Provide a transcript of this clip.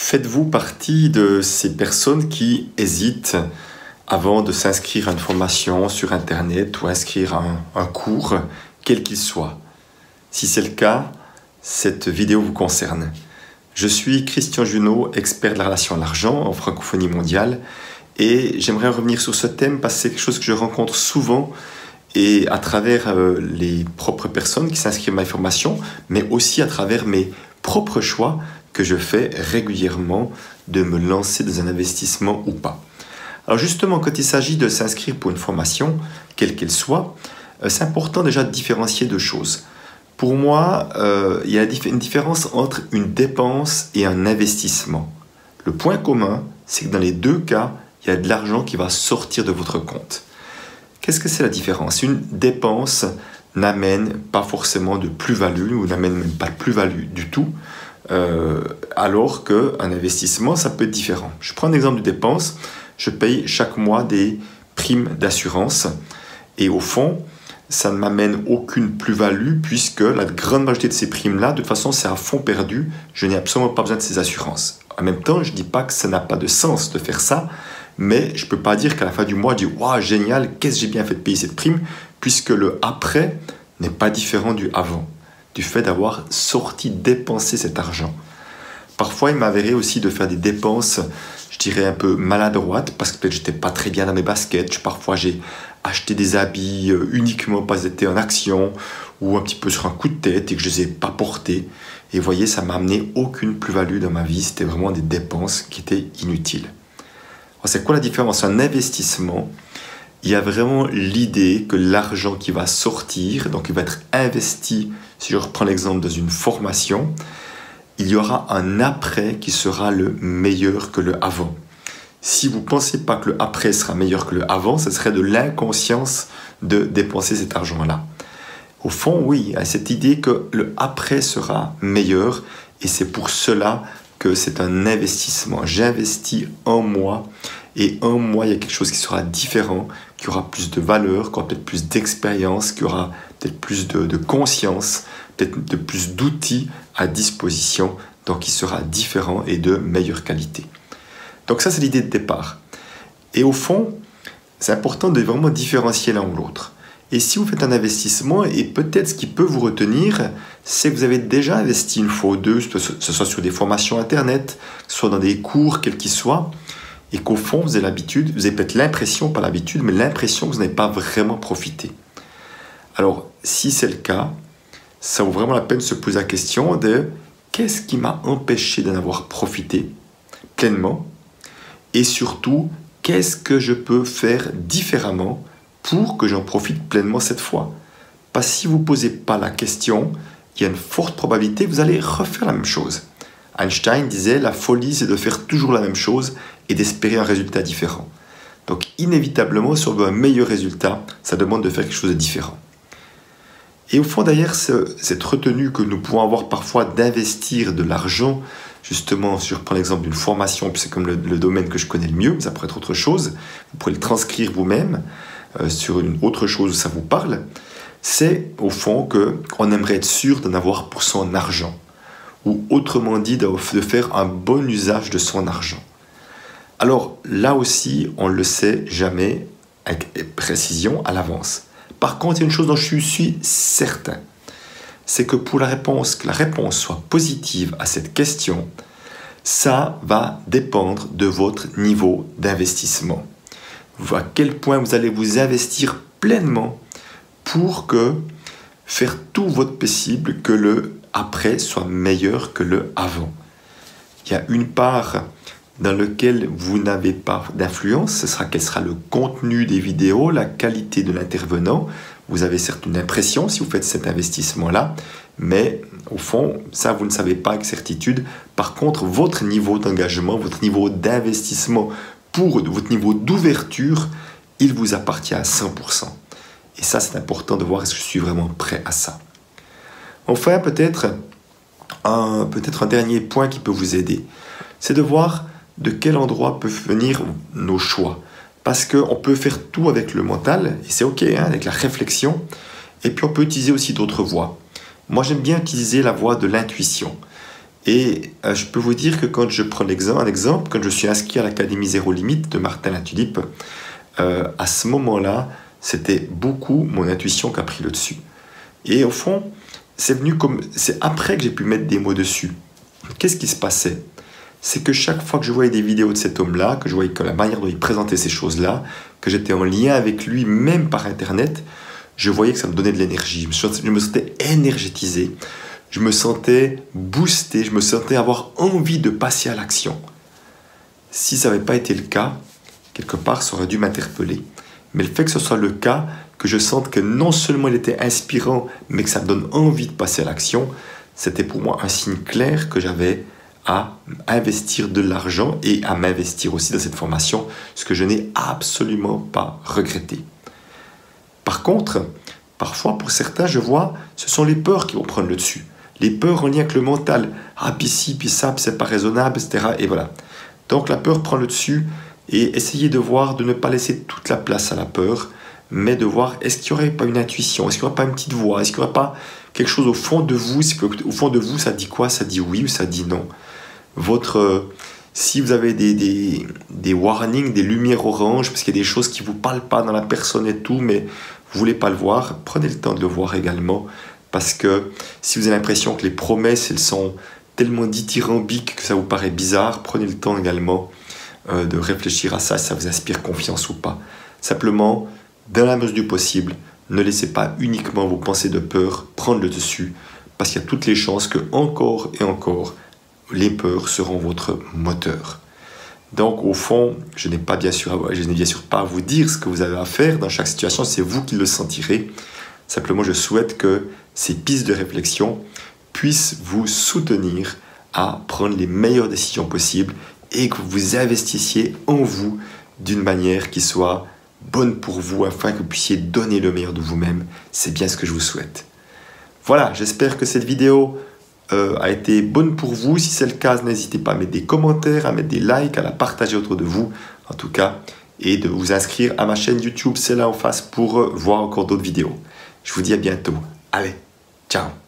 Faites-vous partie de ces personnes qui hésitent avant de s'inscrire à une formation sur Internet ou inscrire à un cours, quel qu'il soit? Si c'est le cas, cette vidéo vous concerne. Je suis Christian Junot, expert de la relation à l'argent en francophonie mondiale, et j'aimerais revenir sur ce thème parce que c'est quelque chose que je rencontre souvent et à travers les propres personnes qui s'inscrivent à ma formation, mais aussi à travers mes propres choix que je fais régulièrement de me lancer dans un investissement ou pas. Alors justement, quand il s'agit de s'inscrire pour une formation, quelle qu'elle soit, c'est important déjà de différencier deux choses. Pour moi, il y a une différence entre une dépense et un investissement. Le point commun, c'est que dans les deux cas, il y a de l'argent qui va sortir de votre compte. Qu'est-ce que c'est la différence? Une dépense n'amène pas forcément de plus-value ou n'amène même pas de plus-value du tout, alors qu'un investissement, ça peut être différent. Je prends un exemple de dépense. Je paye chaque mois des primes d'assurance et au fond, ça ne m'amène aucune plus-value puisque la grande majorité de ces primes-là, de toute façon, c'est à fond perdu. Je n'ai absolument pas besoin de ces assurances. En même temps, je ne dis pas que ça n'a pas de sens de faire ça, mais je ne peux pas dire qu'à la fin du mois, je dis « Waouh, génial, qu'est-ce que j'ai bien fait de payer cette prime ?» puisque le après n'est pas différent du avant, du fait d'avoir sorti, dépensé cet argent. Parfois, il m'avait aussi de faire des dépenses, je dirais un peu maladroites, parce que peut-être j'étais pas très bien dans mes baskets. Parfois, j'ai acheté des habits uniquement parce qu'ils étaient en action, ou un petit peu sur un coup de tête, et que je les ai pas portés. Et vous voyez, ça m'a amené aucune plus-value dans ma vie. C'était vraiment des dépenses qui étaient inutiles. C'est quoi la différence? Un investissement, il y a vraiment l'idée que l'argent qui va sortir, donc il va être investi, si je reprends l'exemple dans une formation, il y aura un après qui sera le meilleur que le avant. Si vous ne pensez pas que le après sera meilleur que le avant, ce serait de l'inconscience de dépenser cet argent-là. Au fond, oui, il y a cette idée que le après sera meilleur et c'est pour cela que c'est un investissement. J'investis un mois et un mois, il y a quelque chose qui sera différent, qui aura plus de valeur, qui aura peut-être plus d'expérience, qui aura peut-être plus de conscience, peut-être de plus d'outils à disposition, donc qui sera différent et de meilleure qualité. Donc ça, c'est l'idée de départ. Et au fond, c'est important de vraiment différencier l'un ou l'autre. Et si vous faites un investissement, et peut-être ce qui peut vous retenir, c'est que vous avez déjà investi une fois ou deux, que ce soit sur des formations Internet, que ce soit dans des cours, quels qu'ils soient, et qu'au fond, vous avez l'habitude, vous avez peut-être l'impression, pas l'habitude, mais l'impression que vous n'avez pas vraiment profité. Alors, si c'est le cas, ça vaut vraiment la peine de se poser la question de qu'est-ce qui m'a empêché d'en avoir profité pleinement et surtout, qu'est-ce que je peux faire différemment pour que j'en profite pleinement cette fois? Parce que si vous ne posez pas la question, il y a une forte probabilité que vous allez refaire la même chose. Einstein disait « La folie, c'est de faire toujours la même chose et d'espérer un résultat différent. » Donc inévitablement, si on veut un meilleur résultat, ça demande de faire quelque chose de différent. Et au fond, d'ailleurs, cette retenue que nous pouvons avoir parfois d'investir de l'argent, justement, si je reprends l'exemple d'une formation, puis c'est comme le domaine que je connais le mieux, mais ça pourrait être autre chose, vous pourrez le transcrire vous-même sur une autre chose où ça vous parle, c'est au fond qu'on aimerait être sûr d'en avoir pour son argent, ou autrement dit, de faire un bon usage de son argent. Alors là aussi, on ne le sait jamais avec précision à l'avance. Par contre, il y a une chose dont je suis certain, c'est que pour que la réponse soit positive à cette question, ça va dépendre de votre niveau d'investissement. À quel point vous allez vous investir pleinement pour faire tout votre possible que le après soit meilleur que le avant. Il y a une part dans laquelle vous n'avez pas d'influence, quel sera le contenu des vidéos, la qualité de l'intervenant. Vous avez certes une impression si vous faites cet investissement-là, mais au fond, ça vous ne savez pas avec certitude. Par contre, votre niveau d'engagement, votre niveau d'investissement, votre niveau d'ouverture, il vous appartient à 100%. Et ça, c'est important de voir est-ce que je suis vraiment prêt à ça. Enfin, peut-être un dernier point qui peut vous aider, c'est de voir de quel endroit peuvent venir nos choix. Parce qu'on peut faire tout avec le mental, et c'est ok, avec la réflexion, et puis on peut utiliser aussi d'autres voies. Moi, j'aime bien utiliser la voie de l'intuition. Et je peux vous dire que quand je prends un exemple, quand je suis inscrit à l'Académie Zéro Limite de Martin Latulippe, à ce moment-là, c'était beaucoup mon intuition qui a pris le dessus. Et au fond, c'est après que j'ai pu mettre des mots dessus. Qu'est-ce qui se passait? C'est que chaque fois que je voyais des vidéos de cet homme-là, que je voyais que la manière dont il présentait ces choses-là, que j'étais en lien avec lui, même par Internet, je voyais que ça me donnait de l'énergie. Je me sentais énergétisé, je me sentais boosté, je me sentais avoir envie de passer à l'action. Si ça n'avait pas été le cas, quelque part, ça aurait dû m'interpeller. Mais le fait que ce soit le cas, que je sente que non seulement il était inspirant, mais que ça me donne envie de passer à l'action, c'était pour moi un signe clair que j'avais à investir de l'argent et à m'investir aussi dans cette formation, ce que je n'ai absolument pas regretté. Par contre, parfois pour certains, je vois, ce sont les peurs qui vont prendre le dessus. Les peurs en lien avec le mental. Ah, puis ci, puis ça, puis c'est pas raisonnable, etc. Et voilà. Donc la peur prend le dessus et essayez de voir, de ne pas laisser toute la place à la peur, mais de voir, est-ce qu'il n'y aurait pas une intuition, est-ce qu'il n'y aurait pas une petite voix, est-ce qu'il n'y aurait pas quelque chose au fond de vous, au fond de vous, ça dit quoi? Ça dit oui ou ça dit non? Si vous avez des warnings, des lumières oranges, parce qu'il y a des choses qui ne vous parlent pas dans la personne et tout, mais vous ne voulez pas le voir, prenez le temps de le voir également, parce que si vous avez l'impression que les promesses, elles sont tellement dithyrambiques que ça vous paraît bizarre, prenez le temps également de réfléchir à ça, si ça vous inspire confiance ou pas. Simplement, dans la mesure du possible, ne laissez pas uniquement vos pensées de peur prendre le dessus, parce qu'il y a toutes les chances que encore et encore, les peurs seront votre moteur. Donc au fond, je n'ai bien sûr pas à vous dire ce que vous avez à faire dans chaque situation, c'est vous qui le sentirez. Simplement, je souhaite que ces pistes de réflexion puissent vous soutenir à prendre les meilleures décisions possibles et que vous investissiez en vous d'une manière qui soit bonne pour vous afin que vous puissiez donner le meilleur de vous-même. C'est bien ce que je vous souhaite. Voilà, j'espère que cette vidéo a été bonne pour vous. Si c'est le cas, n'hésitez pas à mettre des commentaires, à mettre des likes, à la partager autour de vous, en tout cas, et de vous inscrire à ma chaîne YouTube, c'est là en face, pour voir encore d'autres vidéos. Je vous dis à bientôt. Allez, ciao!